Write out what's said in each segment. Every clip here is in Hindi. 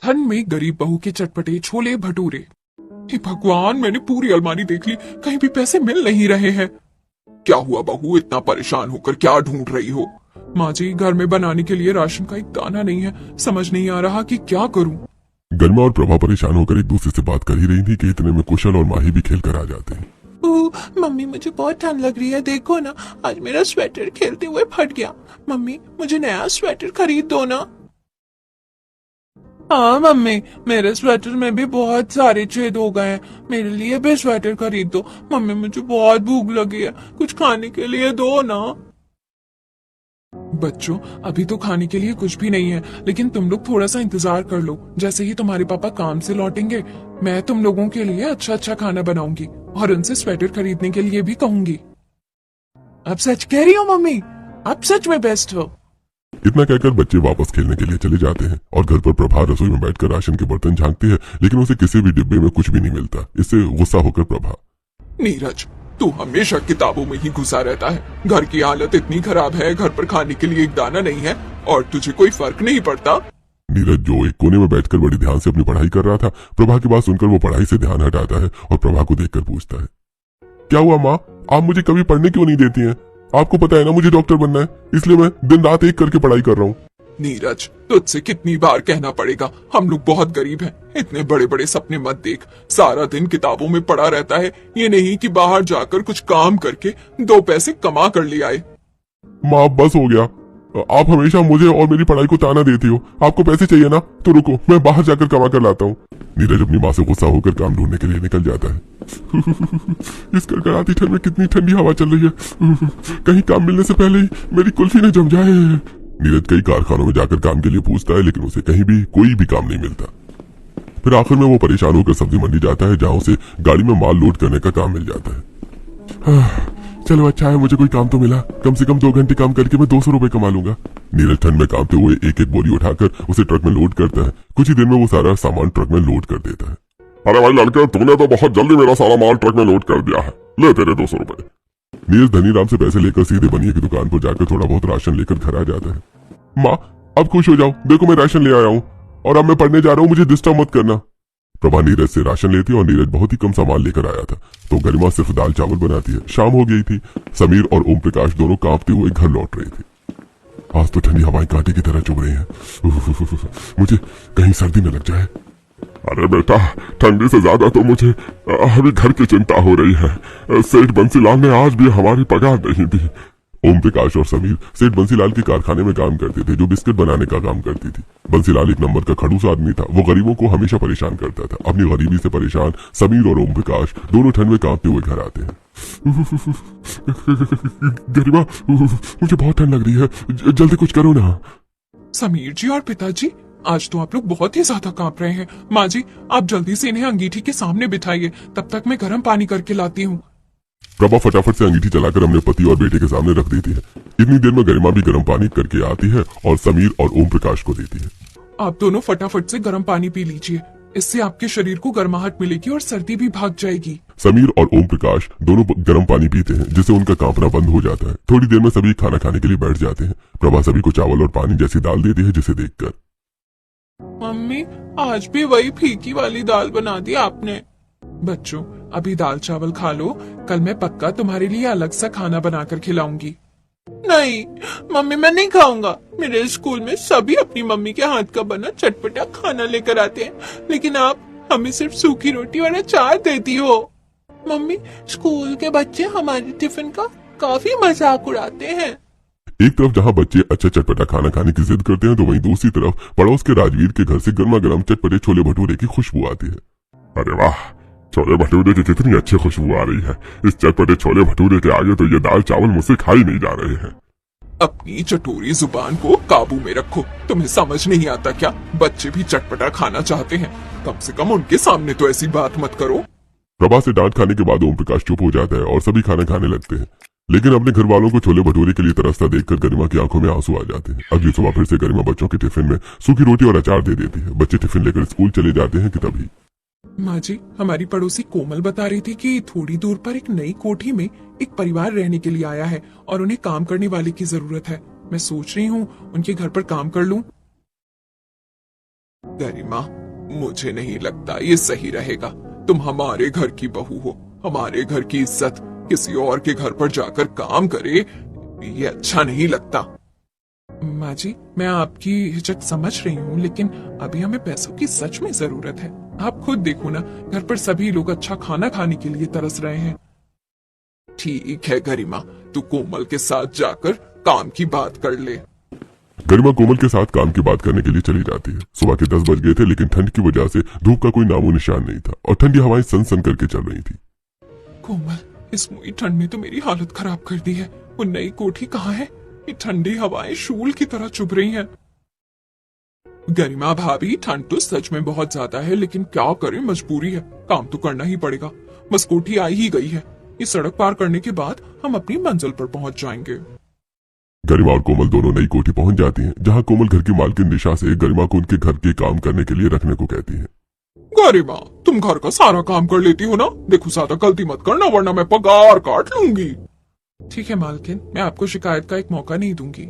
ठंड में गरीब बहू के चटपटे छोले भटूरे। हे भगवान, मैंने पूरी अलमारी देख ली, कहीं भी पैसे मिल नहीं रहे हैं। क्या हुआ बहू, इतना परेशान होकर क्या ढूंढ रही हो? माँ जी, घर में बनाने के लिए राशन का एक दाना नहीं है, समझ नहीं आ रहा कि क्या करूं। गरिमा और प्रभा परेशान होकर एक दूसरे से बात कर ही रही थी कि इतने में कुशल और माही भी खेल कर आ जाते हैं। मम्मी, मुझे बहुत ठंड लग रही है, देखो ना, आज मेरा स्वेटर खेलते हुए फट गया। मम्मी, मुझे नया स्वेटर खरीद दो ना। हाँ मम्मी, मेरे स्वेटर में भी बहुत सारे छेद हो गए हैं, मेरे लिए भी स्वेटर खरीद दो। मम्मी, मुझे बहुत भूख लगी है, कुछ खाने के लिए दो ना। बच्चों, अभी तो खाने के लिए कुछ भी नहीं है, लेकिन तुम लोग थोड़ा सा इंतजार कर लो। जैसे ही तुम्हारे पापा काम से लौटेंगे, मैं तुम लोगों के लिए अच्छा अच्छा खाना बनाऊंगी और उनसे स्वेटर खरीदने के लिए भी कहूंगी। अब सच कह रही हो मम्मी, आप सच में बेस्ट हो। इतना कहकर बच्चे वापस खेलने के लिए चले जाते हैं और घर पर प्रभा रसोई में बैठकर राशन के बर्तन झांकती है, लेकिन उसे किसी भी डिब्बे में कुछ भी नहीं मिलता। इससे गुस्सा होकर प्रभा, नीरज, तू हमेशा किताबों में ही घुसा रहता है। घर की हालत इतनी खराब है, घर पर खाने के लिए एक दाना नहीं है और तुझे कोई फर्क नहीं पड़ता। नीरज, जो एक कोने में बैठकर बड़ी ध्यान से अपनी पढ़ाई कर रहा था, प्रभा की बात सुनकर वो पढ़ाई से ध्यान हटाता है और प्रभा को देखकर पूछता है, क्या हुआ माँ, आप मुझे कभी पढ़ने क्यों नहीं देती हैं? आपको पता है ना मुझे डॉक्टर बनना है, इसलिए मैं दिन रात एक करके पढ़ाई कर रहा हूँ। नीरज, तुझसे कितनी बार कहना पड़ेगा, हम लोग बहुत गरीब हैं, इतने बड़े बड़े सपने मत देख। सारा दिन किताबों में पड़ा रहता है, ये नहीं कि बाहर जाकर कुछ काम करके दो पैसे कमा कर ले आए। माँ, बस हो गया, आप हमेशा मुझे और मेरी पढ़ाई को ताना देती हो। आपको पैसे चाहिए ना, तो रुको, मैं बाहर जाकर कमा कर लाता हूँ। नीरज अपनी माँ से गुस्सा होकर काम ढूंढने के लिए निकल जाता है। इस कड़कड़ाती ठंड में कितनी ठंडी हवा चल रही है, कहीं काम मिलने से पहले ही मेरी कुल्फी न जम जाए। नीरज कई कारखानों में जाकर काम के लिए पूछता है, लेकिन उसे कहीं भी कोई भी काम नहीं मिलता। फिर आखिर में वो परेशान होकर सब्जी मंडी जाता है, जहाँ उसे गाड़ी में माल लोड करने का काम मिल जाता है। चलो अच्छा है, मुझे कोई काम तो मिला, कम से कम 2 घंटे काम करके मैं 200 रुपए कमा लूंगा। नीरज ठंड में कांपते हुए एक एक बोरी उठाकर उसे ट्रक में लोड करता है। कुछ ही देर में वो सारा सामान ट्रक में लोड कर देता है। अरे भाई लड़के, तुमने तो बहुत जल्दी मेरा सारा माल ट्रक में लोड कर दिया है, ले तेरे 200 रुपए। नीरज धनीराम से पैसे लेकर सीधे बनिए की दुकान पर जाकर थोड़ा बहुत राशन लेकर घर आ जाता है। माँ, अब खुश हो जाओ, देखो मैं राशन ले आया हूँ और अब मैं पढ़ने जा रहा हूँ, मुझे डिस्टर्ब मत करना। प्रभा नीरज से राशन लेती है और नीरज बहुत ही कम सामान लेकर आया था, तो गरिमा सिर्फ दाल चावल बनाती है। शाम हो गई थी। समीर और ओम प्रकाश दोनों कांपते हुए घर लौट रहे थे। आज तो ठंडी हवाएं कांटे की तरह चुभ रही हैं। मुझे कहीं सर्दी न लग जाए। अरे बेटा, ठंडी से ज्यादा तो मुझे अभी घर की चिंता हो रही है। सेठ बंसीलाल ने आज भी हमारी पगार नहीं दी। ओम प्रकाश और समीर सेठ बंसीलाल के कारखाने में काम करते थे, जो बिस्किट बनाने का काम करती थी। बंसीलाल एक नंबर का खड़ूस आदमी था। वो गरीबों को हमेशा परेशान करता था। अपनी गरीबी से परेशान समीर और ओम प्रकाश दोनों ठंड में कांपते हुए घर आते हैं। गरिमा, मुझे बहुत ठंड लग रही है, जल्दी कुछ करो ना। समीर जी और पिताजी, आज तो आप लोग बहुत ही ज्यादा कांप रहे हैं। माँ जी, आप जल्दी से इन्हें अंगीठी के सामने बिठाइए, तब तक मैं गर्म पानी करके लाती हूँ। प्रभा फटाफट से अंगीठी चलाकर अपने पति और बेटे के सामने रख देती है। इतनी देर में गरिमा भी गर्म पानी करके आती है और समीर और ओम प्रकाश को देती है। आप दोनों फटाफट से गर्म पानी पी लीजिए, इससे आपके शरीर को गर्माहट मिलेगी और सर्दी भी भाग जाएगी। समीर और ओम प्रकाश दोनों गर्म पानी पीते हैं, जिससे उनका कांपना बंद हो जाता है। थोड़ी देर में सभी खाना खाने के लिए बैठ जाते हैं। प्रभा सभी को चावल और पानी जैसी दाल देती है, जिसे देखकर, मम्मी, आज भी वही फीकी वाली दाल बना दी आपने। बच्चों, अभी दाल चावल खा लो, कल मैं पक्का तुम्हारे लिए अलग सा खाना बनाकर खिलाऊंगी। नहीं मम्मी, मैं नहीं खाऊंगा। मेरे स्कूल में सभी अपनी मम्मी के हाथ का बना चटपटा खाना लेकर आते हैं, लेकिन आप हमें सिर्फ सूखी रोटी और अचार देती हो। मम्मी, स्कूल के बच्चे हमारे टिफिन का काफी मजाक उड़ाते हैं। एक तरफ जहाँ बच्चे अच्छा चटपटा खाना खाने की जिद करते हैं, तो वहीं दूसरी तरफ पड़ोस के राजवीर के घर से गर्मा गर्म चटपटे छोले भटूरे की खुशबू आती है। अरे वाह, छोले भटूरे की कितनी अच्छी खुशबू आ रही है। इस चटपटे छोले भटूरे के आगे तो ये दाल चावल मुझसे खाई नहीं जा रहे हैं। अपनी चटोरी जुबान को काबू में रखो। तुम्हें समझ नहीं आता क्या? बच्चे भी चटपटा खाना चाहते हैं, कम से कम उनके सामने तो ऐसी बात मत करो। प्रभा से डांट खाने के बाद ओम प्रकाश चुप हो जाता है और सभी खाना खाने लगते हैं। लेकिन अपने घर वालों को छोले भटूरे के लिए तरसता देखकर गरिमा की आंखों में आंसू आ जाते हैं। अगली सुबह फिर से गरिमा बच्चों के टिफिन में सूखी रोटी और अचार दे देती है। बच्चे टिफिन लेकर स्कूल चले जाते हैं कि तभी माँ जी, हमारी पड़ोसी कोमल बता रही थी कि थोड़ी दूर पर एक नई कोठी में एक परिवार रहने के लिए आया है और उन्हें काम करने वाले की जरूरत है। मैं सोच रही हूँ उनके घर पर काम कर लूँ। गरिमा, मुझे नहीं लगता ये सही रहेगा। तुम हमारे घर की बहू हो, हमारे घर की इज्जत किसी और के घर पर जाकर काम करे, ये अच्छा नहीं लगता। माँ जी, मैं आपकी हिचक समझ रही हूँ, लेकिन अभी हमें पैसों की सच में जरूरत है। आप खुद देखो ना, घर पर सभी लोग अच्छा खाना खाने के लिए तरस रहे हैं। ठीक है गरिमा, तू कोमल के साथ जाकर काम की बात कर ले। गरिमा कोमल के साथ काम की बात करने के लिए चली जाती है। सुबह के 10 बज गए थे, लेकिन ठंड की वजह से धूप का कोई नामो निशान नहीं था और ठंडी हवाएं सन सन करके चल रही थी। कोमल, इस मुई ठंड ने तो मेरी हालत खराब कर दी है। वो नई कोठी कहाँ है? ये ठंडी हवाएं शूल की तरह चुभ रही हैं। गरिमा भाभी, ठंड तो सच में बहुत ज्यादा है, लेकिन क्या करें, मजबूरी है, काम तो करना ही पड़ेगा। बस कोठी आ ही गई है, ये सड़क पार करने के बाद हम अपनी मंजिल पर पहुंच जाएंगे। गरिमा और कोमल दोनों नई कोठी पहुंच जाती हैं, जहां कोमल घर की मालकिन निशा से गरिमा को उनके घर के काम करने के लिए रखने को कहती है। गरिमा, तुम घर का सारा काम कर लेती हो ना? देखो, ज्यादा गलती मत करना, वरना मैं पगार काट लूंगी। ठीक है मालकिन, मैं आपको शिकायत का एक मौका नहीं दूंगी।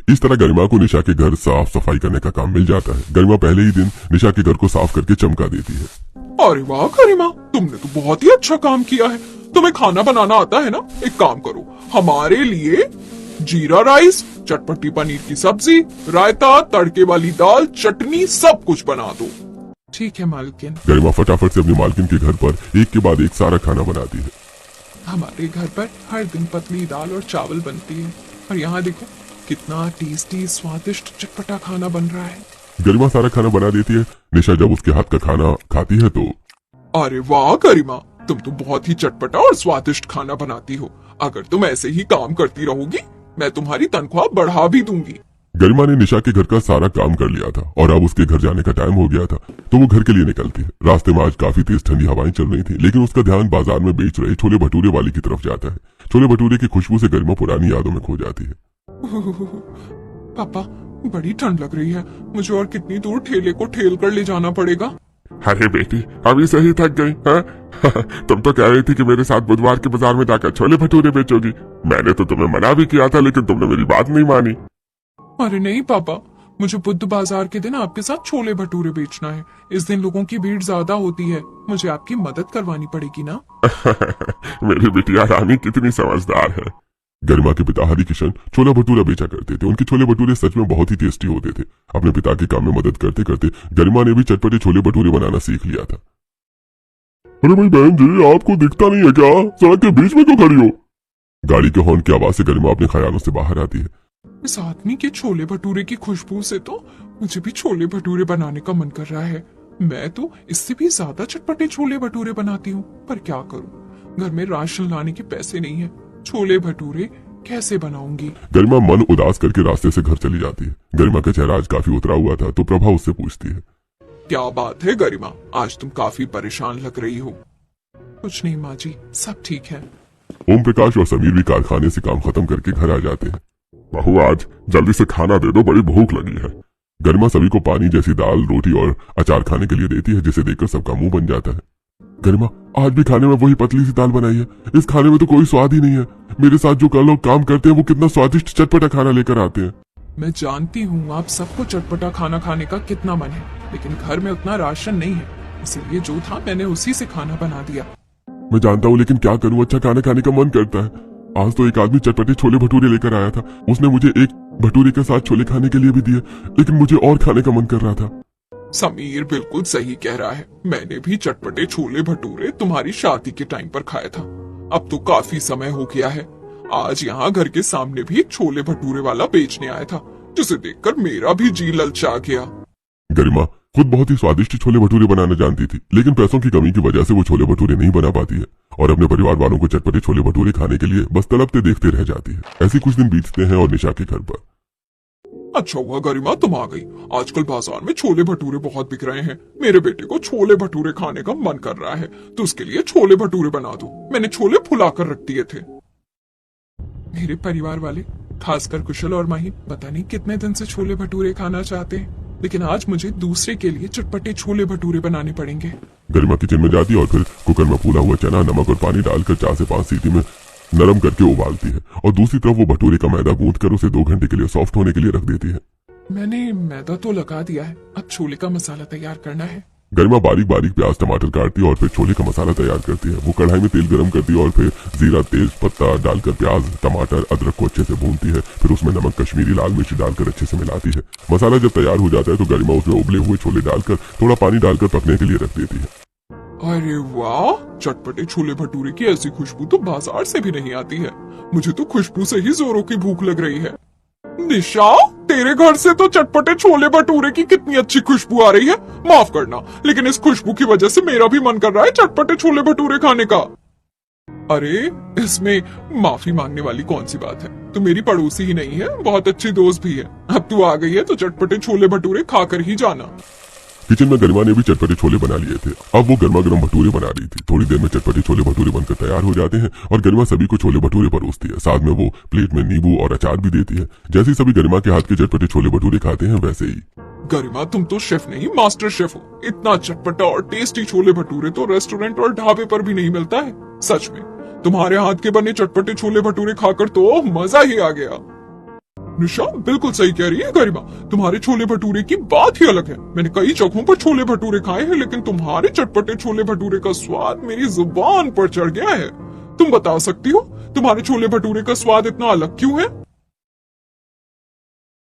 इस तरह गरिमा को निशा के घर साफ सफाई करने का काम मिल जाता है। गरिमा पहले ही दिन निशा के घर को साफ करके चमका देती है। अरे वाह गरिमा, तुमने तो बहुत ही अच्छा काम किया है। तुम्हें खाना बनाना आता है ना? एक काम करो, हमारे लिए जीरा राइस, चटपटी पनीर की सब्जी, रायता, तड़के वाली दाल, चटनी, सब कुछ बना दो। ठीक है मालकिन। गरिमा फटाफट से अपनी मालकिन के घर पर एक के बाद एक सारा खाना बनाती है। हमारे घर पर हर दिन पतली दाल और चावल बनती है, और यहाँ देखो कितना टेस्टी, स्वादिष्ट, चटपटा खाना बन रहा है। गरिमा सारा खाना बना देती है। निशा जब उसके हाथ का खाना खाती है तो अरे वाह गरिमा, तुम तो बहुत ही चटपटा और स्वादिष्ट खाना बनाती हो। अगर तुम ऐसे ही काम करती रहोगी, मैं तुम्हारी तनख्वाह बढ़ा भी दूंगी। गरिमा ने निशा के घर का सारा काम कर लिया था और अब उसके घर जाने का टाइम हो गया था, तो वो घर के लिए निकलती है। रास्ते में आज काफी तेज ठंडी हवाएं चल रही थी, लेकिन उसका ध्यान बाजार में बेच रहे छोले भटूरे वाली की तरफ जाता है। छोले भटूरे की खुशबू से गरिमा पुरानी यादों में खो जाती है। पापा, बड़ी ठंड लग रही है, मुझे और कितनी दूर ठेले को ठेल कर ले जाना पड़ेगा? अरे बेटी, अभी से ही थक गई है? तुम तो कह रही थी कि मेरे साथ बुधवार के बाजार में जाकर छोले भटूरे बेचोगी। मैंने तो तुम्हें मना भी किया था, लेकिन तुमने मेरी बात नहीं मानी। अरे नहीं पापा, मुझे बुध बाजार के दिन आपके साथ छोले भटूरे बेचना है। इस दिन लोगों की भीड़ ज्यादा होती है, मुझे आपकी मदद करवानी पड़ेगी ना? मेरी बिटिया रानी कितनी समझदार है। गरिमा के पिता हरि किशन छोला भटूरा बेचा करते थे। उनके छोले भटूरे सच में बहुत ही टेस्टी होते थे। अपने पिता के काम में मदद करते करते गरिमा ने भी चटपटे छोले भटूरे बनाना सीख लिया था। अरे भाई बहन जी, आपको दिखता नहीं है क्या? सड़क के बीच में क्यों खड़ी हो? गाड़ी के हॉर्न की आवाज से गरिमा अपने ख्यालों से बाहर आती है। इस आदमी के छोले भटूरे की खुशबू से तो मुझे भी छोले भटूरे बनाने का मन कर रहा है। मैं तो इससे भी ज्यादा चटपटे छोले भटूरे बनाती हूँ, पर क्या करूँ, घर में राशन लाने के पैसे नहीं है। छोले भटूरे कैसे बनाऊंगी? गरिमा मन उदास करके रास्ते से घर चली जाती है। गरिमा का चेहरा आज काफी उतरा हुआ था, तो प्रभा उससे पूछती है, क्या बात है गरिमा, आज तुम काफी परेशान लग रही हो। कुछ नहीं माँ जी, सब ठीक है। ओम प्रकाश और समीर भी कारखाने से काम खत्म करके घर आ जाते हैं। बहू, आज जल्दी से खाना दे दो, बड़ी भूख लगी है। गरिमा सभी को पानी जैसी दाल, रोटी और अचार खाने के लिए देती है, जिसे देखकर सबका मुंह बन जाता है। गरिमा, आज भी खाने में वही पतली सी दाल बनाई है। इस खाने में तो कोई स्वाद ही नहीं है। मेरे साथ जो लोग काम करते हैं वो कितना स्वादिष्ट चटपटा खाना लेकर आते हैं। मैं जानती हूँ आप सबको चटपटा खाना खाने का कितना मन है, लेकिन घर में उतना राशन नहीं है, इसलिए जो था मैंने उसी से खाना बना दिया। मैं जानता हूँ, लेकिन क्या करूँ, अच्छा खाना खाने का मन करता है। आज तो एक आदमी चटपटे छोले भटूरे लेकर आया था। उसने मुझे एक भटूरे के साथ छोले खाने के लिए भी दिए, लेकिन मुझे और खाने का मन कर रहा था। समीर बिल्कुल सही कह रहा है। मैंने भी चटपटे छोले भटूरे तुम्हारी शादी के टाइम पर खाया था। अब तो काफी समय हो गया है। आज यहाँ घर के सामने भी एक छोले भटूरे वाला बेचने आया था, जिसे देखकर मेरा भी जी ललचा गया। गरिमा खुद बहुत ही स्वादिष्ट छोले भटूरे बनाना जानती थी, लेकिन पैसों की कमी की वजह से वो छोले भटूरे नहीं बना पाती है और अपने परिवार वालों को चटपटे छोले भटूरे खाने के लिए बस तड़पते देखते रह जाती है। ऐसे कुछ दिन बीतते हैं और निशा के घर पर। अच्छा हुआ गरिमा तुम आ गई। आजकल बाजार में छोले भटूरे बहुत बिक रहे हैं। मेरे बेटे को छोले भटूरे खाने का मन कर रहा है, तो उसके लिए छोले भटूरे बना दो। मैंने छोले फुला कर रख दिए थे। मेरे परिवार वाले, खासकर कुशल और माही, पता नहीं कितने दिन से छोले भटूरे खाना चाहते हैं, लेकिन आज मुझे दूसरे के लिए चटपटे छोले भटूरे बनाने पड़ेंगे। गरिमा किचन में जाती है और फिर कुकर में फूला हुआ चना, नमक और पानी डालकर 4 से 5 सीटी में नरम करके उबालती है और दूसरी तरफ वो भटूरे का मैदा गूंथ कर उसे 2 घंटे के लिए सॉफ्ट होने के लिए रख देती है। मैंने मैदा तो लगा दिया है, अब छोले का मसाला तैयार करना है। गरिमा बारीक बारीक प्याज टमाटर काटती है और फिर छोले का मसाला तैयार करती है। वो कढ़ाई में तेल गरम करती है और फिर जीरा तेज पत्ता डालकर प्याज टमाटर अदरक को अच्छे से भूनती है। फिर उसमें नमक कश्मीरी लाल मिर्च डालकर अच्छे से मिलाती है। मसाला जब तैयार हो जाता है तो गरिमा उसमें उबले हुए छोले डालकर थोड़ा पानी डालकर पकने के लिए रख देती है। अरे वाह, चटपटे छोले भटूरे की ऐसी खुशबू तो बाजार से भी नहीं आती है। मुझे तो खुशबू से ही जोरों की भूख लग रही है। निशा, तेरे घर से तो चटपटे छोले भटूरे की कितनी अच्छी खुशबू आ रही है। माफ करना, लेकिन इस खुशबू की वजह से मेरा भी मन कर रहा है चटपटे छोले भटूरे खाने का। अरे, इसमें माफी मांगने वाली कौन सी बात है? तू मेरी पड़ोसी ही नहीं है, बहुत अच्छी दोस्त भी है। अब तू आ गई है तो चटपटे छोले भटूरे खाकर ही जाना। किचन में गरिमा ने भी चटपटे छोले बना लिए थे। अब वो गर्मा गर्म भटूरे बना रही थी। थोड़ी देर में चटपटे छोले भटूरे बनकर तैयार हो जाते हैं और गरिमा सभी को छोले भटूरे परोसती है। साथ में वो प्लेट में नींबू और अचार भी देती है। जैसे ही सभी गरिमा के हाथ के चटपटे छोले भटूरे खाते हैं वैसे ही। गरिमा, तुम तो शेफ नहीं मास्टर शेफ हो। इतना चटपटा और टेस्टी छोले भटूरे तो रेस्टोरेंट और ढाबे पर भी नहीं मिलता है। सच में तुम्हारे हाथ के बने चटपटे छोले भटूरे खाकर तो मजा ही आ गया। निशा बिल्कुल सही कह रही है गरिमा, तुम्हारे छोले भटूरे की बात ही अलग है। मैंने कई जगहों पर छोले भटूरे खाए हैं, लेकिन तुम्हारे चटपटे छोले भटूरे का स्वाद मेरी जुबान पर चढ़ गया है। तुम बता सकती हो तुम्हारे छोले भटूरे का स्वाद इतना अलग क्यों है?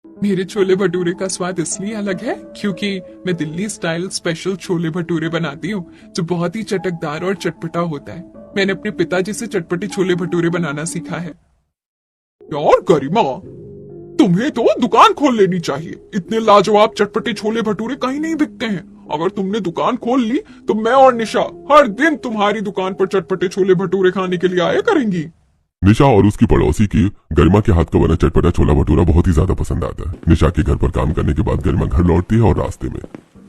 मेरे छोले भटूरे का स्वाद इसलिए अलग है क्योंकि मैं दिल्ली स्टाइल स्पेशल छोले भटूरे बनाती हूँ, जो बहुत ही चटकदार और चटपटा होता है। मैंने अपने पिताजी से चटपटे छोले भटूरे बनाना सीखा है। यार गरिमा, तुम्हें तो दुकान खोल लेनी चाहिए। इतने लाजवाब चटपटे छोले भटूरे कहीं नहीं बिकते हैं। अगर तुमने दुकान खोल ली तो मैं और निशा हर दिन तुम्हारी दुकान पर चटपटे छोले भटूरे खाने के लिए आया करेंगी। निशा और उसकी पड़ोसी की गरिमा के हाथ का बना चटपटा छोला भटूरा बहुत ही ज्यादा पसंद आता है। निशा के घर पर काम करने के बाद गरिमा घर लौटती है और रास्ते में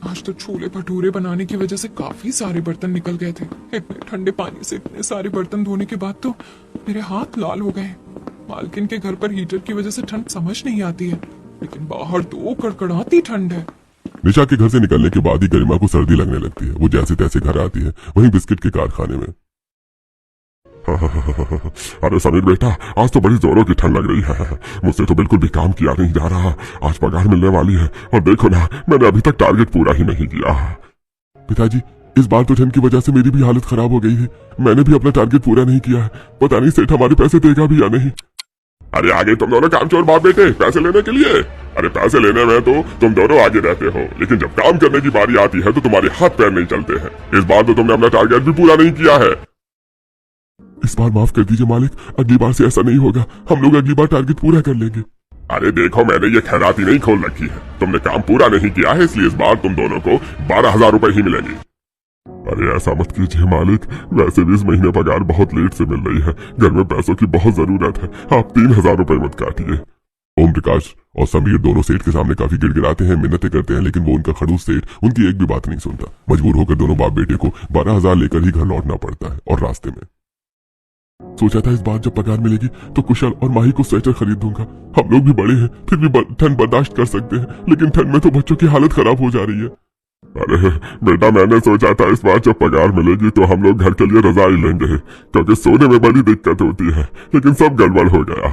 आज तो छोले भटूरे बनाने की वजह से काफी सारे बर्तन निकल गए थे। इतने ठंडे पानी से इतने सारे बर्तन धोने के बाद तो मेरे हाथ लाल हो गए। मालकिन के घर पर हीटर की वजह से ठंड समझ नहीं आती है, लेकिन बाहर तो कड़कड़ाती ठंड है। निशा के घर से निकलने के बाद ही गरिमा को सर्दी लगने लगती है। वो जैसे तैसे घर आती है, वहीं बिस्किट के कारखाने में। अरे समीर बेटा, आज तो बड़ी जोरों की ठंड लग रही है। मुझसे तो बिल्कुल भी काम किया नहीं जा रहा। आज पगार मिलने वाली है और देखो ना, मैंने अभी तक टारगेट पूरा ही नहीं किया। पिताजी, इस बार तो ठंड की वजह से मेरी भी हालत खराब हो गई है। मैंने भी अपना टारगेट पूरा नहीं किया है। पता नहीं सेठ हमारे पैसे देगा भी या नहीं। अरे आगे तुम दोनों कामचोर बाप बेटे पैसे लेने के लिए। अरे पैसे लेने में तो तुम दोनों आगे रहते हो, लेकिन जब काम करने की बारी आती है तो तुम्हारे हाथ पैर नहीं चलते हैं। इस बार तो तुमने अपना टारगेट भी पूरा नहीं किया है। इस बार माफ कर दीजिए मालिक, अगली बार से ऐसा नहीं होगा। हम लोग अगली बार टारगेट पूरा कर लेंगे। अरे देखो, मैंने ये खैराती नहीं खोल रखी है। तुमने काम पूरा नहीं किया है, इसलिए इस बार तुम दोनों को 12,000 रुपए ही मिलेंगे। अरे ऐसा मत कीजिए मालिक, वैसे भी इस महीने पगार बहुत लेट से मिल रही है। घर में पैसों की बहुत जरूरत है। आप 3,000 रुपए मत काटिए। ओम प्रकाश और समीर दोनों सेठ के सामने काफी गिड़गिड़ाते हैं, मिन्नतें करते हैं, लेकिन वो उनका खड़ूस सेठ उनकी एक भी बात नहीं सुनता। मजबूर होकर दोनों बाप बेटे को 12,000 लेकर ही घर लौटना पड़ता है। और रास्ते में सोचा था इस बार जब पगार मिलेगी तो कुशल और माही को स्वेटर खरीद दूंगा। हम लोग भी बड़े हैं, फिर भी ठंड बर्दाश्त कर सकते हैं, लेकिन ठंड में तो बच्चों की हालत खराब हो जा रही है। अरे बेटा, मैंने सोचा था इस बार जब पगार मिलेगी तो हम लोग घर के लिए रजाई लेंगे, क्योंकि सोने में बड़ी दिक्कत होती है, लेकिन सब गड़बड़ हो गया।